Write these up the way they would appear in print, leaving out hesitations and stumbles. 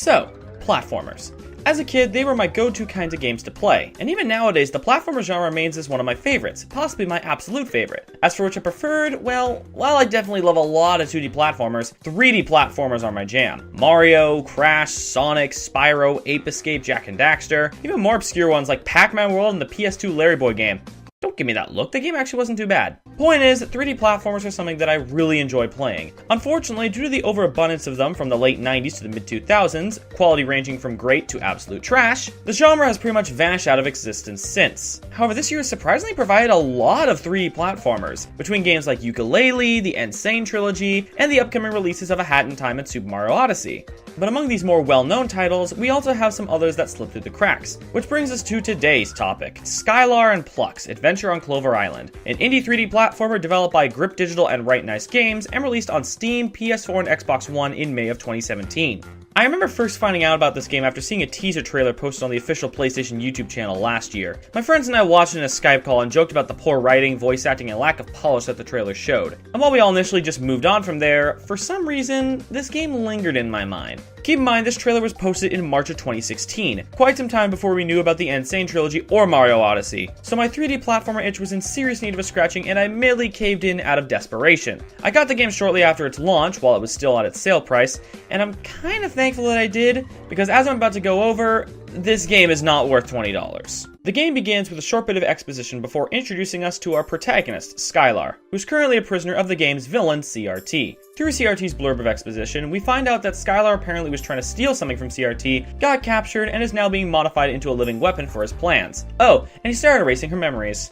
So, platformers. As a kid, they were my go-to kinds of games to play, and even nowadays, the platformer genre remains as one of my favorites, possibly my absolute favorite. As for which I preferred, well, while I definitely love a lot of 2D platformers, 3D platformers are my jam. Mario, Crash, Sonic, Spyro, Ape Escape, Jak and Daxter, even more obscure ones like Pac-Man World and the PS2 Larry Boy game. Don't give me that look, the game actually wasn't too bad. Point is, 3D platformers are something that I really enjoy playing. Unfortunately, due to the overabundance of them from the late 90s to the mid-2000s, quality ranging from great to absolute trash, the genre has pretty much vanished out of existence since. However, this year has surprisingly provided a lot of 3D platformers, between games like Yooka-Laylee, the Insane Trilogy, and the upcoming releases of A Hat in Time and Super Mario Odyssey. But among these more well-known titles, we also have some others that slip through the cracks, which brings us to today's topic, Skylar and Plux, Adventure on Clover Island, an indie 3D platformer developed by Grip Digital and Right Nice Games and released on Steam, PS4, and Xbox One in May of 2017. I remember first finding out about this game after seeing a teaser trailer posted on the official PlayStation YouTube channel last year. My friends and I watched it in a Skype call and joked about the poor writing, voice acting, and lack of polish that the trailer showed. And while we all initially just moved on from there, for some reason, this game lingered in my mind. Keep in mind, this trailer was posted in March of 2016, quite some time before we knew about the Insane Trilogy or Mario Odyssey. So my 3D platformer itch was in serious need of a scratching, and I merely caved in out of desperation. I got the game shortly after its launch, while it was still at its sale price, and I'm kind of thankful that I did, because as I'm about to go over, this game is not worth $20. The game begins with a short bit of exposition before introducing us to our protagonist, Skylar, who's currently a prisoner of the game's villain, CRT. Through CRT's blurb of exposition, we find out that Skylar apparently was trying to steal something from CRT, got captured, and is now being modified into a living weapon for his plans. Oh, and he started erasing her memories.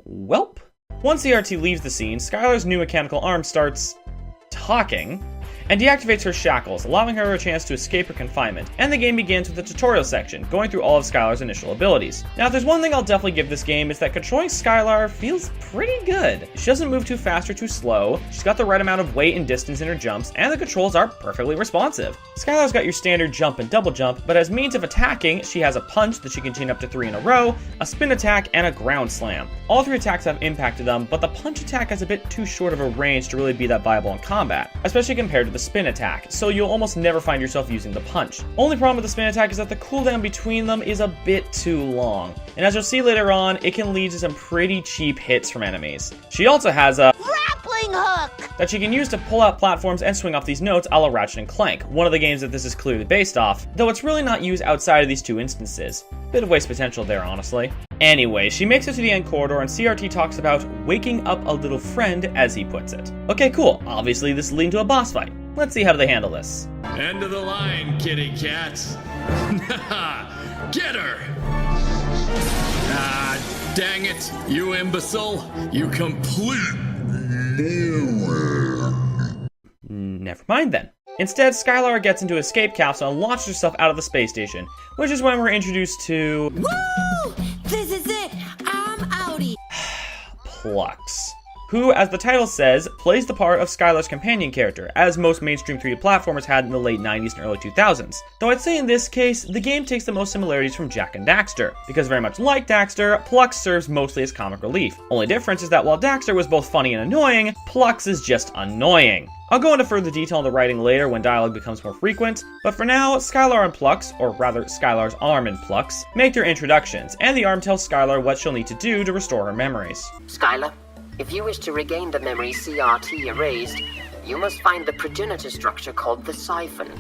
Welp. Once CRT leaves the scene, Skylar's new mechanical arm starts talking, and deactivates her shackles, allowing her a chance to escape her confinement. And the game begins with a tutorial section, going through all of Skylar's initial abilities. Now, if there's one thing I'll definitely give this game, is that controlling Skylar feels pretty good. She doesn't move too fast or too slow, she's got the right amount of weight and distance in her jumps, and the controls are perfectly responsive. Skylar's got your standard jump and double jump, but as means of attacking, she has a punch that she can chain up to 3 in a row, a spin attack, and a ground slam. All 3 attacks have impact to them, but the punch attack has a bit too short of a range to really be that viable in combat, especially compared to the spin attack, so you'll almost never find yourself using the punch. Only problem with the spin attack is that the cooldown between them is a bit too long, and as you'll see later on, it can lead to some pretty cheap hits from enemies. She also has a grappling hook that she can use to pull out platforms and swing off these notes a la Ratchet and Clank, one of the games that this is clearly based off, though it's really not used outside of these 2 instances. Bit of waste potential there, honestly. Anyway, she makes it to the end corridor and CRT talks about waking up a little friend, as he puts it. Okay, cool. Obviously, this is leading to a boss fight. Let's see how they handle this. End of the line, kitty cats. Get her! Ah, dang it, you imbecile. You complete moron. Never mind then. Instead, Skylar gets into escape capsule and launches herself out of the space station, which is when we're introduced to... Woo! This is it! I'm outie! Plux, who, as the title says, plays the part of Skylar's companion character, as most mainstream 3D platformers had in the late 90s and early 2000s. Though I'd say in this case, the game takes the most similarities from Jak and Daxter, because very much like Daxter, Plux serves mostly as comic relief. Only difference is that while Daxter was both funny and annoying, Plux is just annoying. I'll go into further detail on the writing later when dialogue becomes more frequent, but for now, Skylar and Plux, or rather Skylar's arm and Plux, make their introductions, and the arm tells Skylar what she'll need to do to restore her memories. Skylar, if you wish to regain the memory CRT erased, you must find the progenitor structure called the siphon.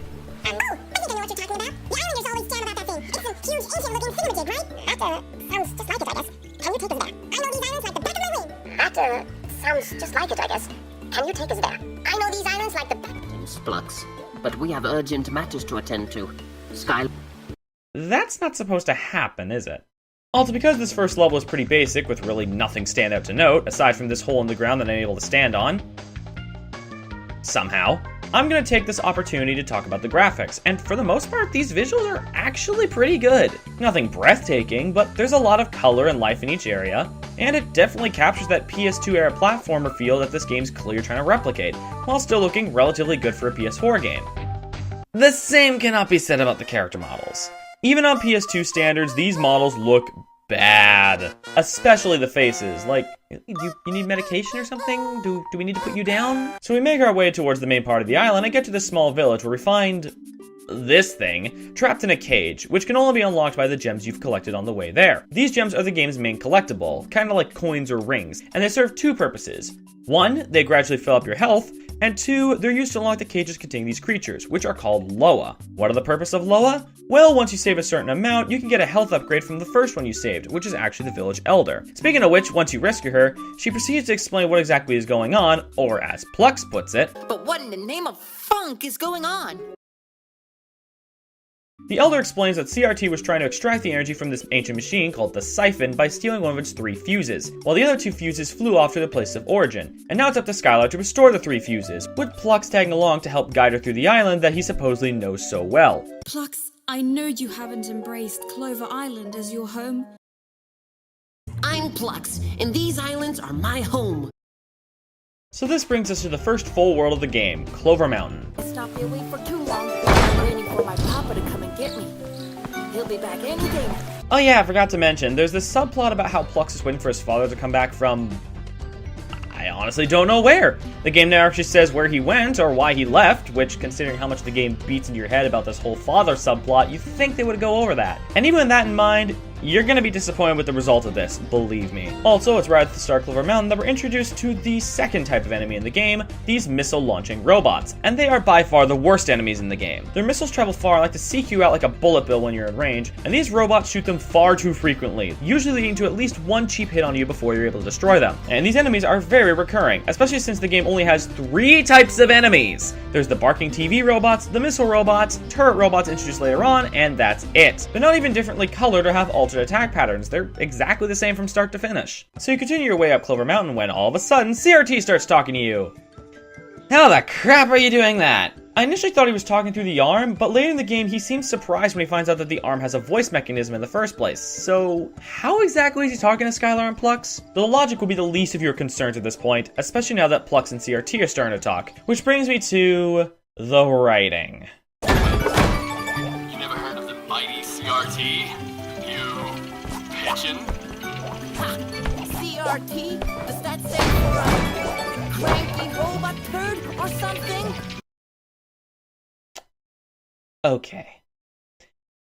Oh, I think I know what you're talking about. The Islanders always jam about that thing. It's a huge ancient-looking thingamajig, right? That, sounds just like it, I guess. Can you take us there? I know these islands like the back of my wing. That, sounds just like it, I guess. Can you take us there? I know these islands like the back... Plux, but we have urgent matters to attend to. Skylar... That's not supposed to happen, is it? Also, because this first level is pretty basic, with really nothing stand out to note, aside from this hole in the ground that I'm able to stand on, somehow, I'm going to take this opportunity to talk about the graphics, and for the most part, these visuals are actually pretty good. Nothing breathtaking, but there's a lot of color and life in each area, and it definitely captures that PS2-era platformer feel that this game's clearly trying to replicate, while still looking relatively good for a PS4 game. The same cannot be said about the character models. Even on PS2 standards, these models look bad. Especially the faces. Like, you need medication or something? Do we need to put you down? So we make our way towards the main part of the island and get to this small village where we find this thing, trapped in a cage, which can only be unlocked by the gems you've collected on the way there. These gems are the game's main collectible, kind of like coins or rings, and they serve two purposes. One, they gradually fill up your health, and two, they're used to unlock the cages containing these creatures, which are called Loa. What are the purpose of Loa? Well, once you save a certain amount, you can get a health upgrade from the first one you saved, which is actually the village elder. Speaking of which, once you rescue her, she proceeds to explain what exactly is going on, or as Plux puts it, But what in the name of funk is going on? the Elder explains that CRT was trying to extract the energy from this ancient machine called the Siphon by stealing one of its 3 fuses, while the other 2 fuses flew off to the place of origin. And now it's up to Skylar to restore the 3 fuses, with Plux tagging along to help guide her through the island that he supposedly knows so well. Plux, I know you haven't embraced Clover Island as your home. I'm Plux, and these islands are my home. So this brings us to the first full world of the game, Clover Mountain. Stop me away for too long. I'm waiting for my papa to come and get me. He'll be back any day now. Oh yeah, I forgot to mention, there's this subplot about how Plux is waiting for his father to come back from... I honestly don't know where. The game never actually says where he went or why he left, which, considering how much the game beats into your head about this whole father subplot, you'd think they would go over that. And even with that in mind, you're gonna be disappointed with the result of this, believe me. Also, it's right at the start of Clover Mountain that we're introduced to the second type of enemy in the game, these missile-launching robots. And they are by far the worst enemies in the game. Their missiles travel far and like to seek you out like a bullet bill when you're in range, and these robots shoot them far too frequently, usually leading to at least one cheap hit on you before you're able to destroy them. And these enemies are very recurring, especially since the game only has 3 types of enemies. There's the barking TV robots, the missile robots, turret robots introduced later on, and that's it. They're not even differently colored or have altered attack patterns, they're exactly the same from start to finish. So you continue your way up Clover Mountain when all of a sudden CRT starts talking to you. How the crap are you doing that? I initially thought he was talking through the arm, but later in the game he seems surprised when he finds out that the arm has a voice mechanism in the first place. So how exactly is he talking to Skylar and Plux? The logic will be the least of your concerns at this point, especially now that Plux and CRT are starting to talk. Which brings me to the writing. You never heard of the mighty CRT? You pigeon? CRT? Does that stand for a cranky robot turd or something? Okay.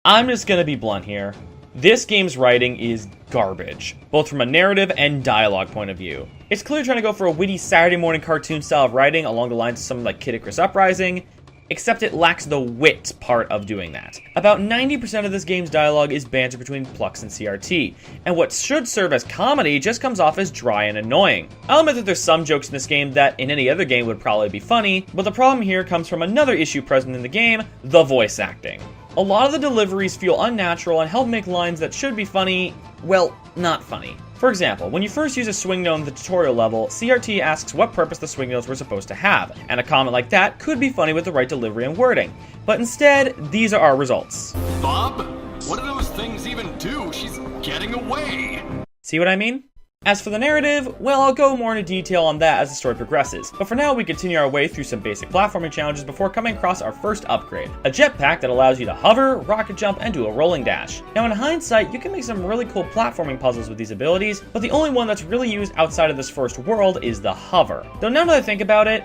I'm just gonna be blunt here. This game's writing is garbage, both from a narrative and dialogue point of view. It's clearly trying to go for a witty Saturday morning cartoon style of writing along the lines of something like Kid Icarus Uprising, except it lacks the wit part of doing that. About 90% of this game's dialogue is banter between Plux and CRT, and what should serve as comedy just comes off as dry and annoying. I'll admit that there's some jokes in this game that in any other game would probably be funny, but the problem here comes from another issue present in the game, the voice acting. A lot of the deliveries feel unnatural and help make lines that should be funny, well, not funny. For example, when you first use a swing note in the tutorial level, CRT asks what purpose the swing notes were supposed to have, and a comment like that could be funny with the right delivery and wording. But instead, these are our results. Bob? What do those things even do? She's getting away. See what I mean? As for the narrative, well, I'll go more into detail on that as the story progresses, but for now we continue our way through some basic platforming challenges before coming across our first upgrade, a jetpack that allows you to hover, rocket jump, and do a rolling dash. Now in hindsight, you can make some really cool platforming puzzles with these abilities, but the only one that's really used outside of this first world is the hover. Though now that I think about it,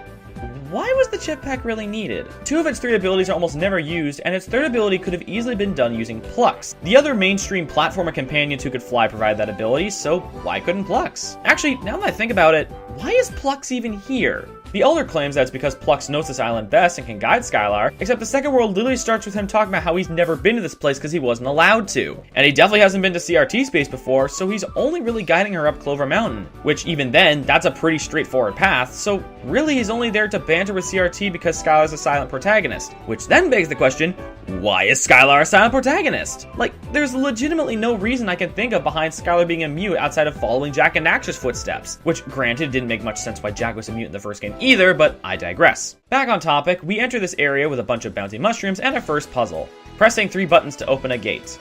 why was the jetpack really needed? 2 of its 3 abilities are almost never used, and its 3rd ability could have easily been done using Plux. The other mainstream platformer companions who could fly provide that ability, so why couldn't Plux? Actually, now that I think about it, why is Plux even here? The Elder claims that it's because Plux knows this island best and can guide Skylar, except the second world literally starts with him talking about how he's never been to this place because he wasn't allowed to. And he definitely hasn't been to CRT space before, so he's only really guiding her up Clover Mountain. Which, even then, that's a pretty straightforward path, so really he's only there to banter with CRT because Skylar's a silent protagonist. Which then begs the question, why is Skylar a silent protagonist? Like, there's legitimately no reason I can think of behind Skylar being a mute outside of following Jack and Daxter's footsteps. Which, granted, didn't make much sense why Jack was a mute in the first game either, but I digress. Back on topic, we enter this area with a bunch of bouncy mushrooms and our first puzzle. Pressing 3 buttons to open a gate.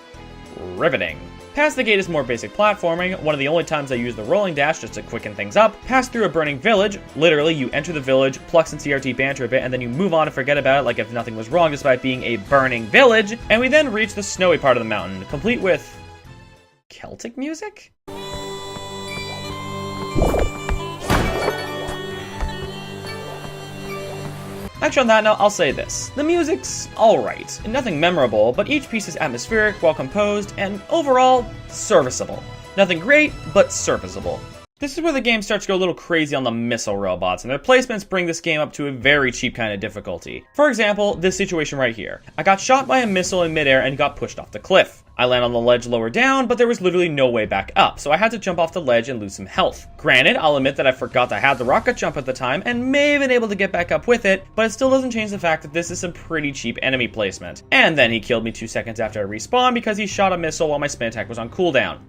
Riveting. Past the gate is more basic platforming, one of the only times I use the rolling dash just to quicken things up. Pass through a burning village, literally you enter the village, Plux and CRT banter a bit, and then you move on and forget about it like if nothing was wrong despite being a burning village, and we then reach the snowy part of the mountain, complete with... Celtic music? Actually, on that note, I'll say this. The music's alright, and nothing memorable, but each piece is atmospheric, well composed, and overall, serviceable. Nothing great, but serviceable. This is where the game starts to go a little crazy on the missile robots, and their placements bring this game up to a very cheap kind of difficulty. For example, this situation right here. I got shot by a missile in midair and got pushed off the cliff. I land on the ledge lower down, but there was literally no way back up, so I had to jump off the ledge and lose some health. Granted, I'll admit that I forgot I had the rocket jump at the time and may have been able to get back up with it, but it still doesn't change the fact that this is some pretty cheap enemy placement. And then he killed me 2 seconds after I respawned because he shot a missile while my spin attack was on cooldown.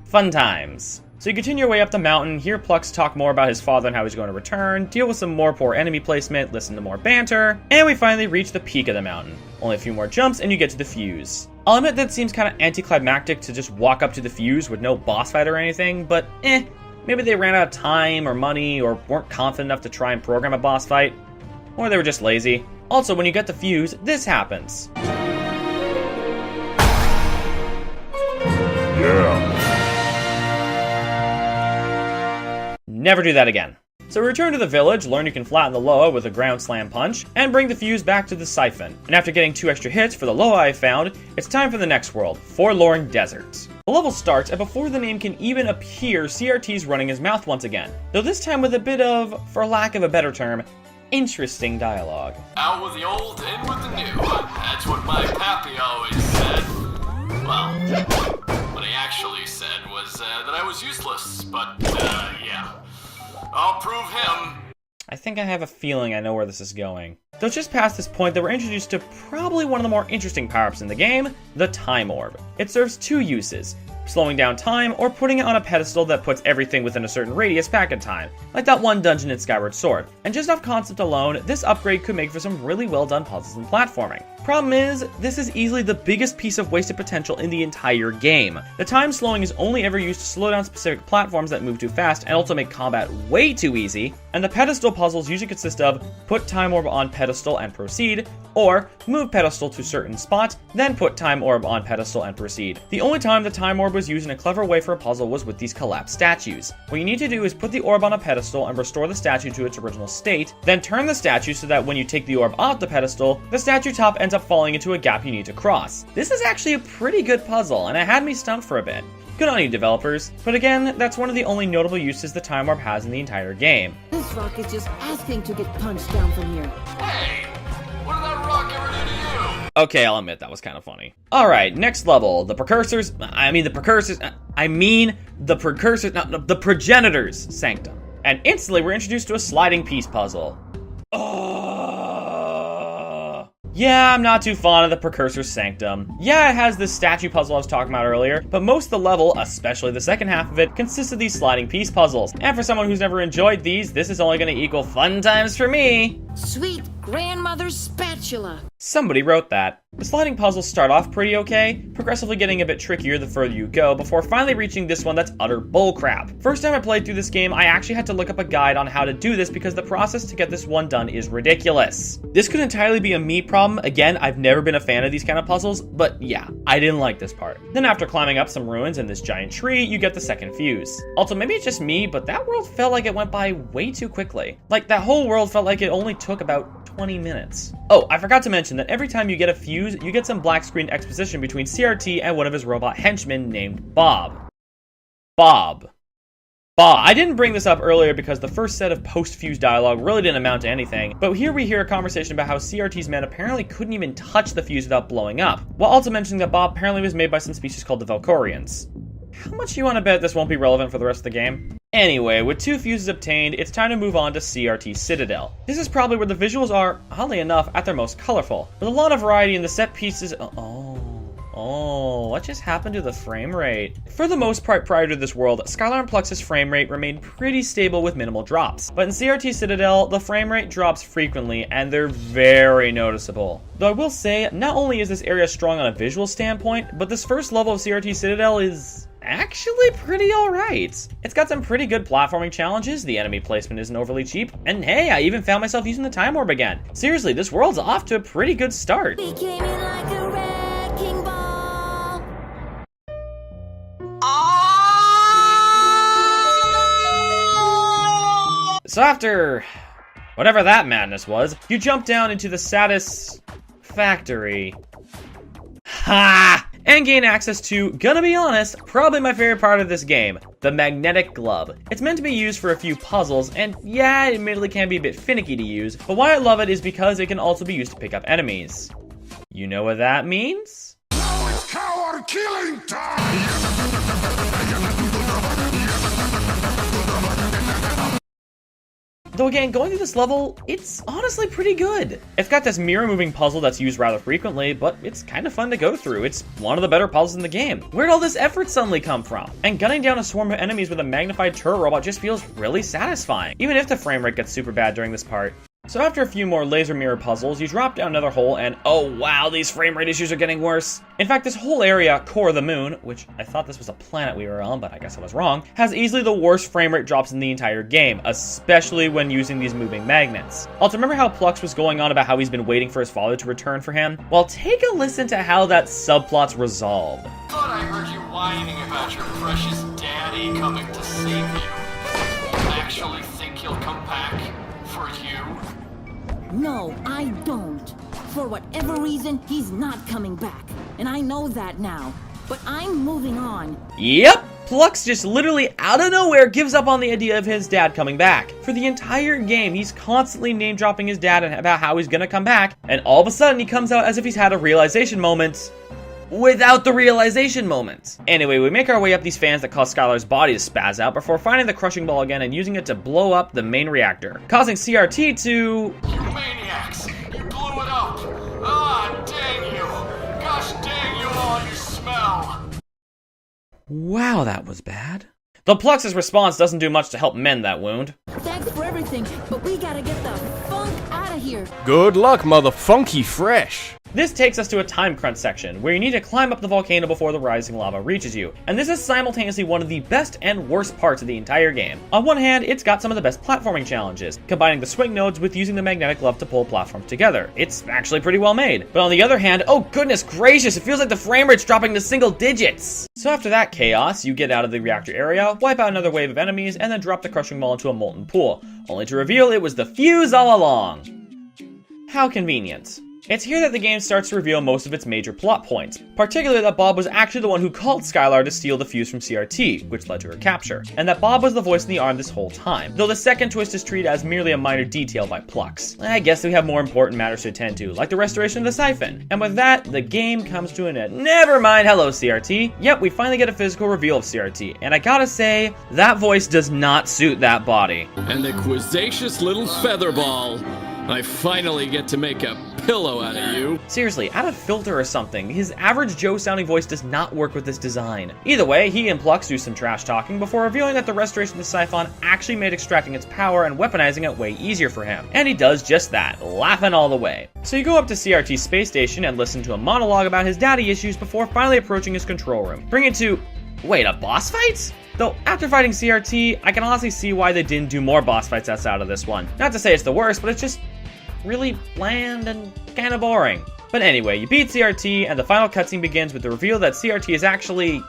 Fun times. So you continue your way up the mountain, hear Plux talk more about his father and how he's going to return, deal with some more poor enemy placement, listen to more banter, and we finally reach the peak of the mountain. Only a few more jumps and you get to the fuse. I'll admit that it seems kind of anticlimactic to just walk up to the fuse with no boss fight or anything, but maybe they ran out of time or money or weren't confident enough to try and program a boss fight. Or they were just lazy. Also, when you get the fuse, this happens. Yeah. Never do that again. So we return to the village, learn you can flatten the Loa with a ground slam punch, and bring the fuse back to the siphon. And after getting 2 extra hits for the Loa I found, it's time for the next world, Forlorn Deserts. The level starts, and before the name can even appear, CRT's running his mouth once again. Though this time with a bit of, for lack of a better term, interesting dialogue. Out with the old, in with the new. That's what my pappy always said. Well, what he actually said was that I was useless, but, yeah. I'll prove him. I think I have a feeling I know where this is going. Though just past this point that we're introduced to probably one of the more interesting power-ups in the game, the Time Orb. It serves 2 uses. Slowing down time, or putting it on a pedestal that puts everything within a certain radius back in time, like that one dungeon in Skyward Sword. And just off concept alone, this upgrade could make for some really well done puzzles and platforming. Problem is, this is easily the biggest piece of wasted potential in the entire game. The time slowing is only ever used to slow down specific platforms that move too fast and also make combat way too easy, and the pedestal puzzles usually consist of put time orb on pedestal and proceed, or move pedestal to certain spot, then put time orb on pedestal and proceed. The only time the time orb was used in a clever way for a puzzle was with these collapsed statues. What you need to do is put the orb on a pedestal and restore the statue to its original state, then turn the statue so that when you take the orb off the pedestal, the statue top ends up falling into a gap you need to cross. This is actually a pretty good puzzle, and it had me stumped for a bit. Good on you, developers. But again, that's one of the only notable uses the time warp has in the entire game. This rock is just asking to get punched down from here. Hey, what did that rock ever do to you? Okay, I'll admit that was kind of funny. Alright, next level. The Progenitor's Sanctum. And instantly we're introduced to a sliding piece puzzle. Yeah, I'm not too fond of the Precursor's Sanctum. Yeah, it has this statue puzzle I was talking about earlier, but most of the level, especially the second half of it, consists of these sliding piece puzzles. And for someone who's never enjoyed these, this is only going to equal fun times for me. Sweet grandmother's spatula. Somebody wrote that. The sliding puzzles start off pretty okay, progressively getting a bit trickier the further you go, before finally reaching this one that's utter bullcrap. First time I played through this game, I actually had to look up a guide on how to do this because the process to get this one done is ridiculous. This could entirely be a me problem. Again, I've never been a fan of these kind of puzzles, but yeah, I didn't like this part. Then after climbing up some ruins and this giant tree, you get the second fuse. Also, maybe it's just me, but that world felt like it went by way too quickly. Like, that whole world felt like it only took about 20 minutes. Oh, I forgot to mention that every time you get a fuse, you get some black screen exposition between CRT and one of his robot henchmen named Bob. I didn't bring this up earlier because the first set of post-fuse dialogue really didn't amount to anything, but here we hear a conversation about how CRT's men apparently couldn't even touch the fuse without blowing up, while also mentioning that Bob apparently was made by some species called the Valkorians. How much do you want to bet this won't be relevant for the rest of the game? Anyway, with 2 fuses obtained, it's time to move on to CRT Citadel. This is probably where the visuals are, oddly enough, at their most colorful, with a lot of variety in the set pieces. What just happened to the frame rate? For the most part prior to this world, Skylar and Plux's frame rate remained pretty stable with minimal drops. But in CRT Citadel, the frame rate drops frequently, and they're very noticeable. Though I will say, not only is this area strong on a visual standpoint, but this first level of CRT Citadel is actually pretty alright. It's got some pretty good platforming challenges, the enemy placement isn't overly cheap, and hey, I even found myself using the time orb again. Seriously, this world's off to a pretty good start. He came in like a wrecking ball. So after whatever that madness was, you jump down into the satisfactory. Ha! And gain access to, gonna be honest, probably my favorite part of this game, the magnetic glove. It's meant to be used for a few puzzles, and yeah, it admittedly can be a bit finicky to use, but why I love it is because it can also be used to pick up enemies. You know what that means? Now it's coward killing time! Though again, going through this level, it's honestly pretty good. It's got this mirror moving puzzle that's used rather frequently, but it's kind of fun to go through. It's one of the better puzzles in the game. Where'd all this effort suddenly come from? And gunning down a swarm of enemies with a magnified turret robot just feels really satisfying, even if the frame rate gets super bad during this part. So after a few more laser mirror puzzles, you drop down another hole and oh wow, these frame rate issues are getting worse. In fact, this whole area, Core of the Moon, which I thought this was a planet we were on, but I guess I was wrong, has easily the worst frame rate drops in the entire game, especially when using these moving magnets. Also, remember how Plux was going on about how he's been waiting for his father to return for him? Well, take a listen to how that subplot's resolved. Thought I heard you whining about your precious daddy coming to save you. Actually think he'll come back for you? No, I don't. For whatever reason, he's not coming back. And I know that now. But I'm moving on. Yep! Plux just literally out of nowhere gives up on the idea of his dad coming back. For the entire game, he's constantly name dropping his dad and about how he's gonna come back, and all of a sudden he comes out as if he's had a realization moment without the realization moment. Anyway, we make our way up these fans that cause Skylar's body to spaz out before finding the crushing ball again and using it to blow up the main reactor, causing CRT to... You maniacs! You blew it up! Ah, dang you! Gosh dang you all, you smell! Wow, that was bad. The Plux's response doesn't do much to help mend that wound. Thanks for everything, but we gotta get the funk out of here. Good luck, mother funky fresh. This takes us to a time crunch section, where you need to climb up the volcano before the rising lava reaches you, and this is simultaneously one of the best and worst parts of the entire game. On one hand, it's got some of the best platforming challenges, combining the swing nodes with using the magnetic glove to pull platforms together. It's actually pretty well made. But on the other hand, oh goodness gracious, it feels like the frame rate's dropping to single digits! So after that chaos, you get out of the reactor area, wipe out another wave of enemies, and then drop the crushing ball into a molten pool, only to reveal it was the fuse all along. How convenient. It's here that the game starts to reveal most of its major plot points, particularly that Bob was actually the one who called Skylar to steal the fuse from CRT, which led to her capture, and that Bob was the voice in the arm this whole time, though the second twist is treated as merely a minor detail by Plux. I guess we have more important matters to attend to, like the restoration of the siphon. And with that, the game comes to an end. Never mind, hello CRT. Yep, we finally get a physical reveal of CRT, and I gotta say, that voice does not suit that body. And the quizzacious little featherball. I finally get to make a pillow out of you. Seriously, add a filter or something. His average Joe sounding voice does not work with this design. Either way, he and Plux do some trash talking before revealing that the restoration of the siphon actually made extracting its power and weaponizing it way easier for him. And he does just that, laughing all the way. So you go up to CRT's space station and listen to a monologue about his daddy issues before finally approaching his control room. Bring it to... wait, a boss fight? Though, after fighting CRT, I can honestly see why they didn't do more boss fights outside of this one. Not to say it's the worst, but it's just really bland and kinda boring. But anyway, you beat CRT, and the final cutscene begins with the reveal that CRT is actually...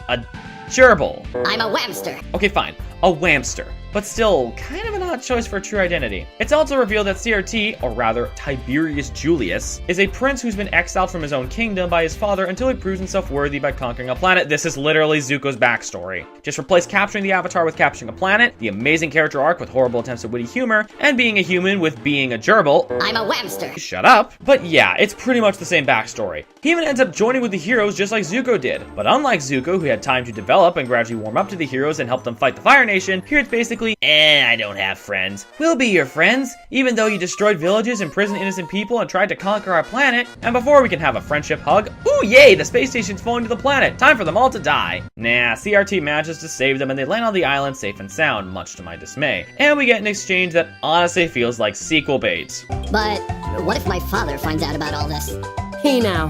a gerbil. I'm a whamster. Okay, fine. A whamster. But still, kind of an odd choice for a true identity. It's also revealed that CRT, or rather, Tiberius Julius, is a prince who's been exiled from his own kingdom by his father until he proves himself worthy by conquering a planet. This is literally Zuko's backstory. Just replace capturing the Avatar with capturing a planet, the amazing character arc with horrible attempts at witty humor, and being a human with being a gerbil. I'm a whamster. Shut up. But yeah, it's pretty much the same backstory. He even ends up joining with the heroes just like Zuko did. But unlike Zuko, who had time to develop and gradually warm up to the heroes and help them fight the Fire Nation, here it's basically, I don't have friends. We'll be your friends, even though you destroyed villages, imprisoned innocent people, and tried to conquer our planet. And before we can have a friendship hug, ooh yay, the space station's falling to the planet. Time for them all to die. Nah, CRT manages to save them and they land on the island safe and sound, much to my dismay. And we get an exchange that honestly feels like sequel bait. But what if my father finds out about all this? Hey now,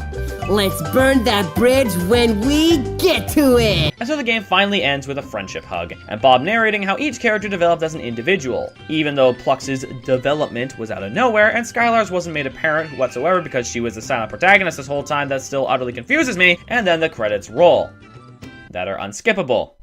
let's burn that bridge when we get to it! And so the game finally ends with a friendship hug, and Bob narrating how each character developed as an individual, even though Plux's development was out of nowhere, and Skylar's wasn't made apparent whatsoever because she was the silent protagonist this whole time. That still utterly confuses me, and then the credits roll. That are unskippable.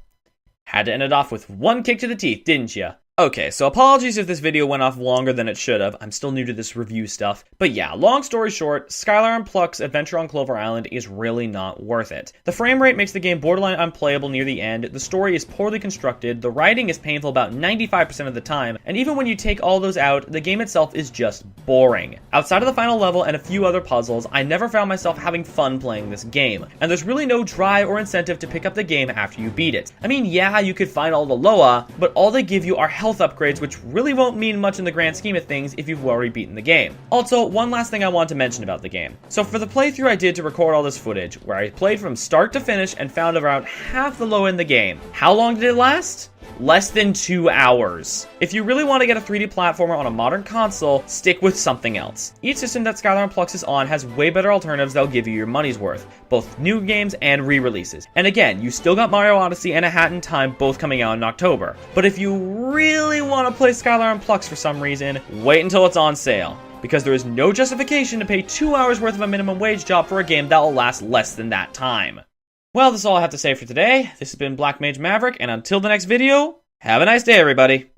Had to end it off with one kick to the teeth, didn't ya? Okay, so apologies if this video went off longer than it should have. I'm still new to this review stuff. But yeah, long story short, Skylar and Plux Adventure on Clover Island is really not worth it. The frame rate makes the game borderline unplayable near the end, the story is poorly constructed, the writing is painful about 95% of the time, and even when you take all those out, the game itself is just boring. Outside of the final level and a few other puzzles, I never found myself having fun playing this game, and there's really no drive or incentive to pick up the game after you beat it. I mean, yeah, you could find all the Loa, but all they give you are health upgrades, which really won't mean much in the grand scheme of things if you've already beaten the game. Also, one last thing I want to mention about the game. So for the playthrough I did to record all this footage, where I played from start to finish and found around half the Loa in the game, how long did it last? Less than 2 hours. If you really want to get a 3D platformer on a modern console, stick with something else. Each system that Skylar and Plux is on has way better alternatives that'll give you your money's worth, both new games and re-releases. And again, you still got Mario Odyssey and A Hat in Time both coming out in October. But if you really want to play Skylar and Plux for some reason, wait until it's on sale, because there is no justification to pay 2 hours worth of a minimum wage job for a game that will last less than that time. Well, that's all I have to say for today. This has been Black Mage Maverick, and until the next video, have a nice day, everybody.